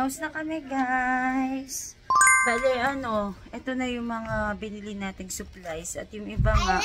House na kami, guys. Bale, ito na yung mga binili nating supplies. At yung iba nga,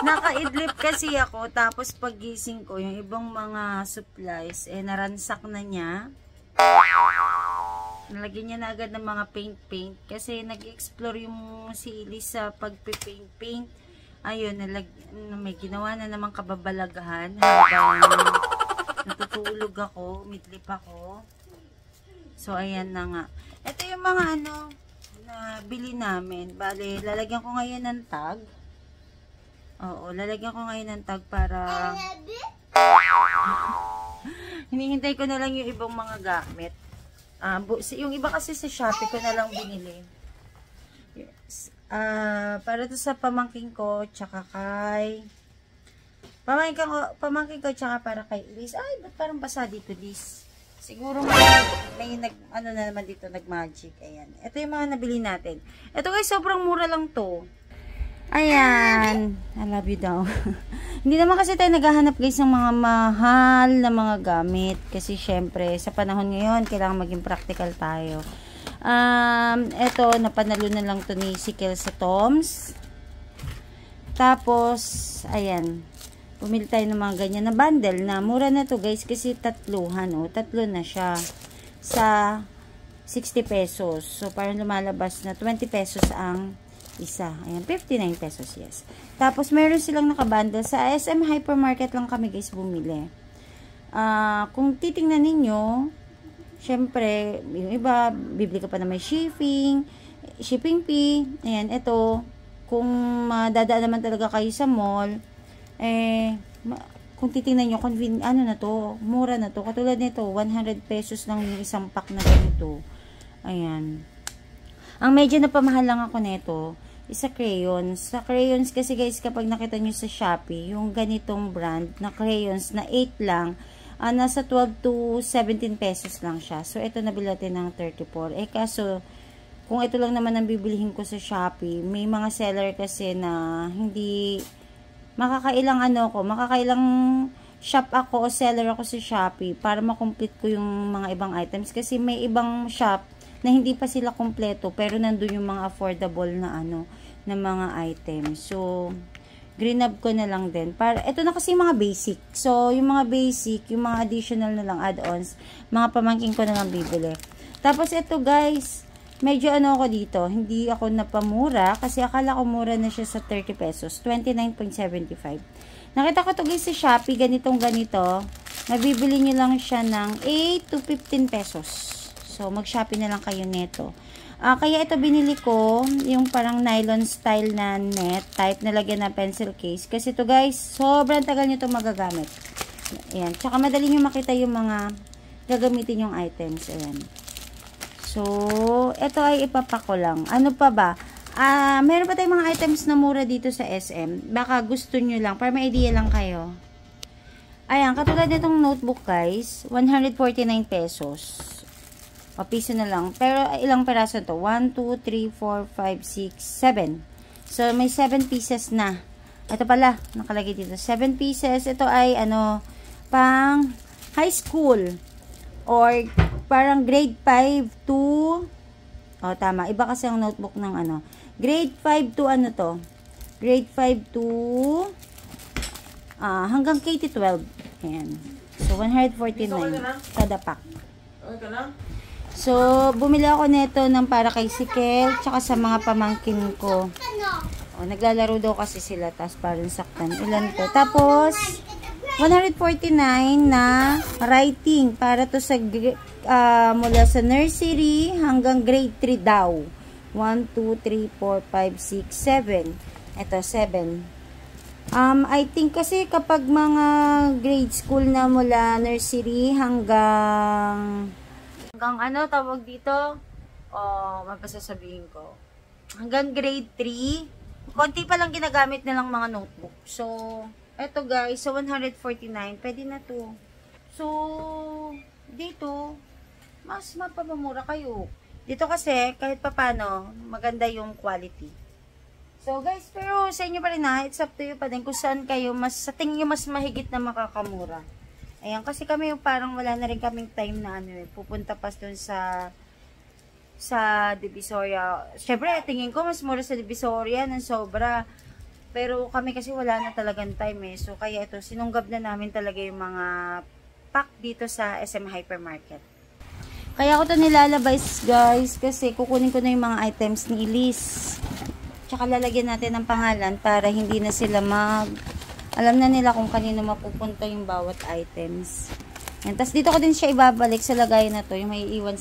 naka-idlip kasi ako. Tapos pagising ko, yung ibang mga supplies, naransak na niya. Nalagyan niya na agad ng mga paint. Kasi nag-explore yung si Elise sa pagpipaint-paint. Ayun, may ginawa na namang kababalagahan. Habang natutulog ako, midlip ako. So, ayan na nga. Ito yung mga na bili namin. Bale, lalagyan ko ngayon ng tag. Oo, lalagyan ko ngayon ng tag para hinihintay ko na lang yung ibang mga gamit. Yung iba kasi sa Shopee ko na lang binili. Yes. Para to sa pamangkin ko, tsaka kay pamangkin ko, tsaka para kay Elise. Ay, ba't parang basa dito, Liz? Siguro may na naman dito, nag-magic. Ayan. Ito yung mga nabili natin. Ito guys, sobrang mura lang to. Ayan. I love you daw. Hindi naman kasi tayo naghahanap guys ng mga mahal na mga gamit. Kasi syempre, sa panahon ngayon, kailangan maging practical tayo. Ito, napanalo na lang to ni Sikel sa Toms. Tapos, ayan. Pumili tayo ng mga ganyan na bundle na mura na to guys kasi tatluhan, tatlo na siya sa 60 pesos. So parang lumalabas na 20 pesos ang isa. Ayan, 59 pesos, yes. Tapos meron silang nakabundle sa SM Hypermarket lang kami guys bumili. Kung titingnan ninyo, syempre, yung iba bibili ka pa na may shipping fee. Ayan, ito kung madadaan naman talaga kayo sa mall, kung titingnan nyo, na to, mura na to. Katulad nito, 100 pesos lang yung isang pack na ganito. Ayan. Ang medyo napamahal lang ako nito, isa crayons. Sa crayons kasi guys, kapag nakita nyo sa Shopee, yung ganitong brand na crayons na 8 lang, nasa 12 to 17 pesos lang siya. So, ito nabili natin ng 34. Kaso, kung ito lang naman ang bibilihin ko sa Shopee, may mga seller kasi na hindi makakailang shop ako o seller ako sa Shopee para makomplete ko yung mga ibang items kasi may ibang shop na hindi pa sila kompleto pero nandun yung mga affordable na na mga items. So, greenab ko na lang din. Ito na kasi mga basic. So, yung mga basic, yung mga additional na lang add-ons, mga pamangkin ko na lang bibili. Tapos, ito guys, medyo ako dito, hindi ako napamura kasi akala ko mura na siya sa 30 pesos, 29.75. Nakita ko to guys sa Shopee, ganito, mabibili nyo lang siya ng 8 to 15 pesos. So, mag-Shopee na lang kayo neto. Kaya ito binili ko, yung parang nylon style na net, type na lagyan ng pencil case. Kasi to guys, sobrang tagal nyo ito magagamit. Ayan, tsaka madali nyo makita yung mga gagamitin yung items. Ayan. So, ito ay ipapako lang. Ano pa ba? Meron pa tayong mga items na mura dito sa SM. Baka gusto nyo lang. Para may idea lang kayo. Ayan, katulad nitong notebook guys. 149 pesos. O, piso na lang. Pero, ilang peraso to? 1, 2, 3, 4, 5, 6, 7. So, may 7 pieces na. Ito pala, nakalagay dito. 7 pieces. Ito ay, pang high school. Or, parang grade 5 to, tama, iba kasi ang notebook ng grade 5 to grade 5 to, hanggang KT12, ayan, so 149, kada pack. So, bumili ako nito ng para kay Sikel, tsaka sa mga pamangkin ko, naglalaro daw kasi sila, tapos parang saktan, ilan to, tapos, 149 na writing para to sa mula sa nursery hanggang grade 3 daw. 1, 2, 3, 4, 5, 6, 7. Ito, 7. I think kasi kapag mga grade school na mula nursery hanggang tawag dito? Magpasasabihin ko. Hanggang grade 3, konti pa lang ginagamit nilang mga notebook. So, eto guys, sa 149, pwede na to. So, dito, mas mapapamura kayo. Dito kasi, kahit papano, maganda yung quality. So, guys, pero sa inyo pa rin it's up to you pa din kung saan kayo, sa tingin nyo mas mahigit na makakamura. Ayan, kasi kami yung parang wala na rin kaming time na pupunta pa dun sa Divisoria. Siyempre, tingin ko mas mura sa Divisoria ng sobra. Pero kami kasi wala na talagang time So, kaya ito, sinunggab na namin talaga yung mga pack dito sa SM Hypermarket. Kaya ako to nilalabas, guys, kasi kukunin ko na yung mga items ni Elise. Tsaka lalagyan natin ng pangalan para hindi na sila alam na nila kung kanino mapupunta yung bawat items. Yan. Tapos dito ko din siya ibabalik sa lagay na to. Yung may iwan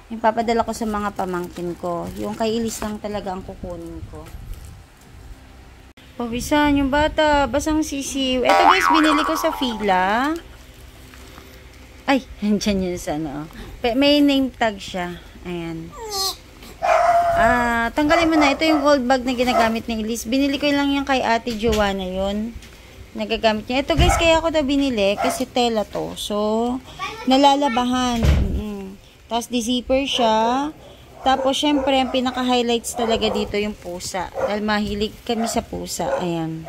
yung papadala ko sa mga pamangkin ko. Yung kay Elise lang talaga ang kukunin ko. Pawisan yung bata. Basang sisiw. Ito guys, binili ko sa Fila. Ay, nandyan yun sa may name tag siya. Ayan. Tanggalin mo na. Ito yung gold bag na ginagamit ni Elise. Binili ko lang yung kay Ate Joanna yun. Nagagamit niya. Ito guys, kaya ako binili kasi tela to. So, nalalabahan. Tapos, di-zipper siya. Tapos, syempre, ang pinaka-highlights talaga dito yung pusa. Dahil mahilig kami sa pusa. Ayan.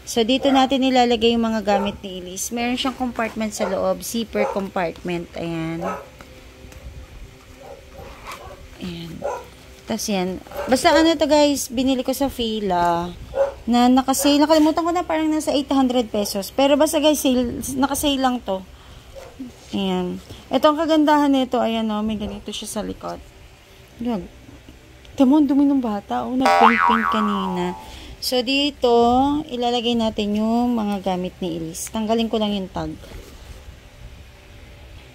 So, dito natin nilalagay yung mga gamit ni Elise. Meron siyang compartment sa loob. Zipper compartment. Ayan. Ayan. Tapos yan. Basta to guys, binili ko sa Fila. Na nakasale. Nakalimutan ko na parang nasa 800 pesos. Pero basta guys, nakasale lang to. Ayan. Ito ang kagandahan nito. Ayan may ganito siya sa likod. Yan. Tama, ang dumi ng bata. Nag-paint kanina. So, dito, ilalagay natin yung mga gamit ni Elise. Tanggalin ko lang yung tag.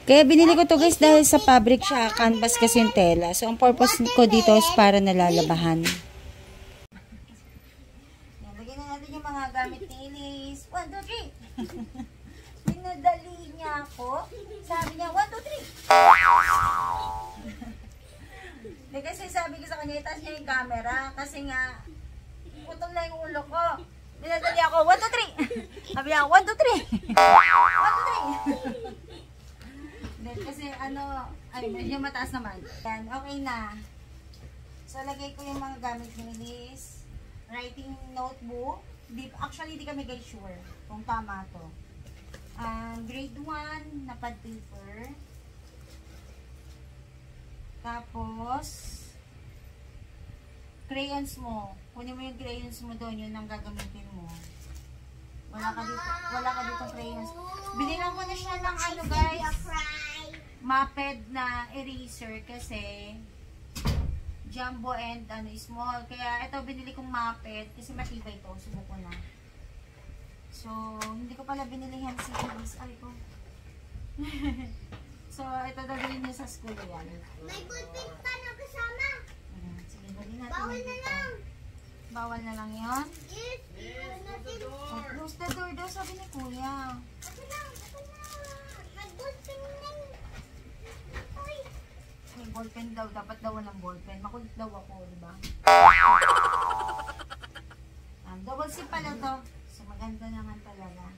Kaya binili ko to guys dahil sa fabric siya, canvas kasi yung tela. So, ang purpose ko dito is para nalalabahan. Lagyan na natin yung mga gamit ni Elise. 1, 2, 3! Pinadali niya ako. Sabi niya, 1, 2, 3! Kasi sabi ko sa kanya, itaas niya yung camera. Kasi nga, putol na yung ulo ko. Pinadali ako, 1, 2, 3! Sabi niya, 1, 2, 3! 1, 2, 3! Kasi medyo mataas naman. Yan, okay na. So, lagay ko yung mga gamit ni Elise. Writing notebook. Actually, di kami guys sure kung tama to. Grade 1 na pad paper. Tapos, crayons mo. Kunin mo yung crayons mo doon, yun ang gagamitin mo. Wala ka dito crayons. Binilang ko na siya ng guys. Maped na eraser kasi jumbo and small. Kaya ito binili kong maped kasi matibay ito. Subuko na. So, hindi ko pala binilihan si Elise. Ay ko. So, ito daw bilhin niya sa school yan. May ballpen pa na kasama. Sige, bilhin natin. Bawal na lang. Bawal na lang yun? Yes. Close the door daw, sabi ni Kuya. Ako na. May ballpen na. May ballpen daw. Dapat daw walang ballpen. Makulit daw ako, diba? Double C pala to. So, maganda naman talaga.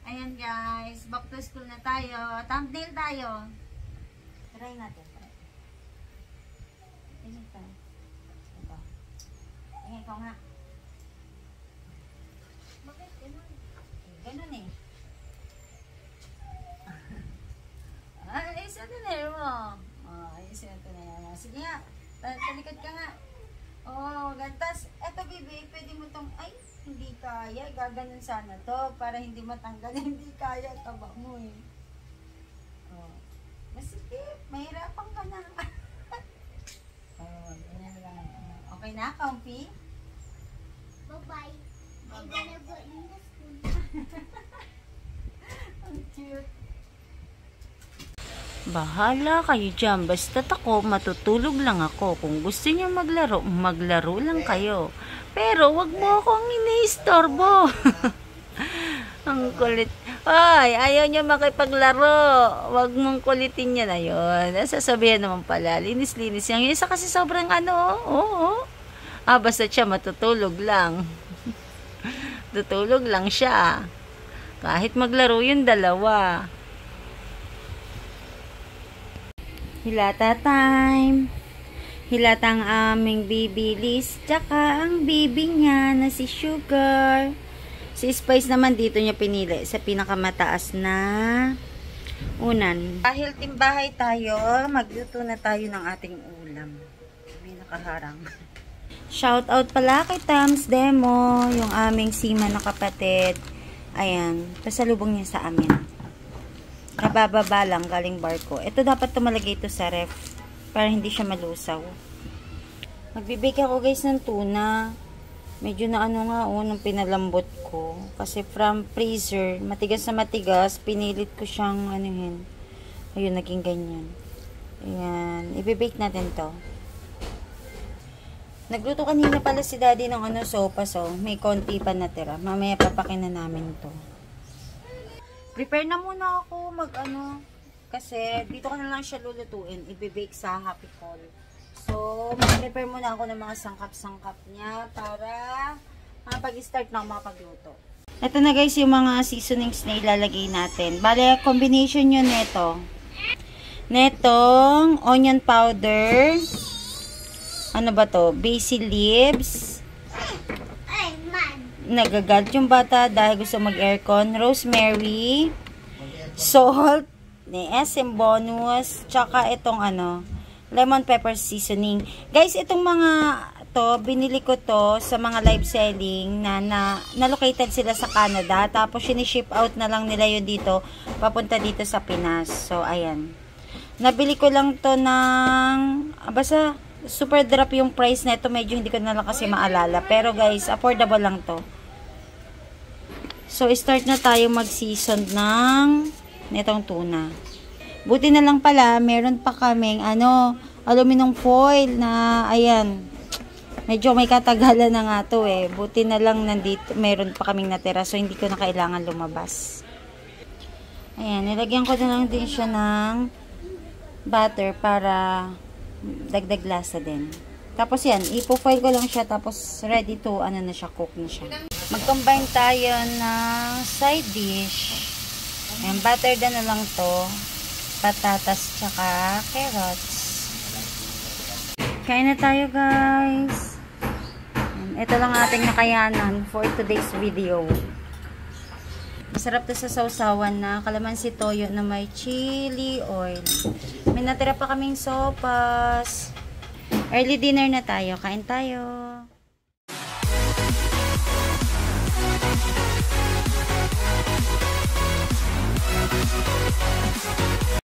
Ayan guys. Back to school na tayo. Thumbnail tayo. Try natin. Ito. Ito. Tingnan ko nga. Bakit ganun? Ganun eh. Ayos natin eh mo. Ayos natin eh. Sige nga. Talikod ka nga. Gantas. Eto bibi, pwede mo tong, ay, hindi kaya. Gaganon sana to para hindi matanggal. Hindi kaya. Taba mo eh. Masikip. Mahirapan ka na. Ganyan lang. Okay na, comfy? Bye-bye. I'm gonna go in the school. Ang cute. Bahala kayo dyan. Basta't ako, matutulog lang ako. Kung gusto niyo maglaro, maglaro lang kayo. Pero wag mo akong iniistorbo. Ang kulit. Ay, ayaw niya makipaglaro. Wag mong kulitin niya na yun. Sasabihan naman pala. Linis-linis yan. Yung isa kasi sobrang oo. Basta siya matutulog lang. Tutulog lang siya. Kahit maglaro yung dalawa. Hilata time. Hilata ang aming baby Liz. Tsaka ang baby niya na si Sugar. Si Si Spice naman dito niya pinili sa pinakamataas na unan. Dahil timbahay tayo, magluto na tayo ng ating ulam. May nakaharang. Shout out pala kay Tams Demo, yung aming seaman na kapatid. Ayan, pasalubong niya sa amin. Kabababa lang galing barko. Ito dapat tumalagay ito sa ref para hindi siya malusaw. Magbibake ako guys ng tuna. Medyo na ano nga nung pinalambot ko. Kasi from freezer, matigas na matigas, pinilit ko siyang anuhin. Ayun, naging ganyan. Ayan, ibibake natin to. Nagluto kanina pala si daddy ng sopa, so may konti pa natira. Mamaya papakin na namin to. Prepare na muna ako kasi dito ko na lang siya lulutuin. Ibibake sa Happy Call. So, mag-prepare muna ako ng mga sangkap-sangkap niya para makapag-start na ako makapagluto. Ito na guys yung mga seasonings na ilalagay natin. Bale, combination yun neto. Netong onion powder. Ano ba to? Basil leaves. Nagagalit yung bata dahil gusto mag-aircon. Rosemary. Salt. SM bonus. Tsaka itong lemon pepper seasoning. Guys, itong mga to, binili ko to sa mga live selling na located sila sa Canada. Tapos, siniship out na lang nila yun dito, papunta dito sa Pinas. So, ayan. Nabili ko lang to ng, basta, super drop yung price na ito. Medyo hindi ko na lang kasi maalala. Pero guys, affordable lang to. So, start na tayo mag-season ng netong tuna. Buti na lang pala, meron pa kaming aluminum foil na, ayan, medyo may katagalan na nga to eh. Buti na lang nandito, meron pa kaming natira, so hindi ko na kailangan lumabas. Ayan, nilagyan ko na lang din siya ng butter para dagdag lasa din. Tapos yan, ipo-foil ko lang siya, tapos ready to, na siya, cook na siya. Mag-combine tayo ng side dish. Ayan, butter na lang to. Patatas tsaka carrots. Kain na tayo guys. Ito lang ating nakayanan for today's video. Masarap to sa sausawan na kalamansi toyo na may chili oil. May natira pa kaming sopas. Early dinner na tayo. Kain tayo.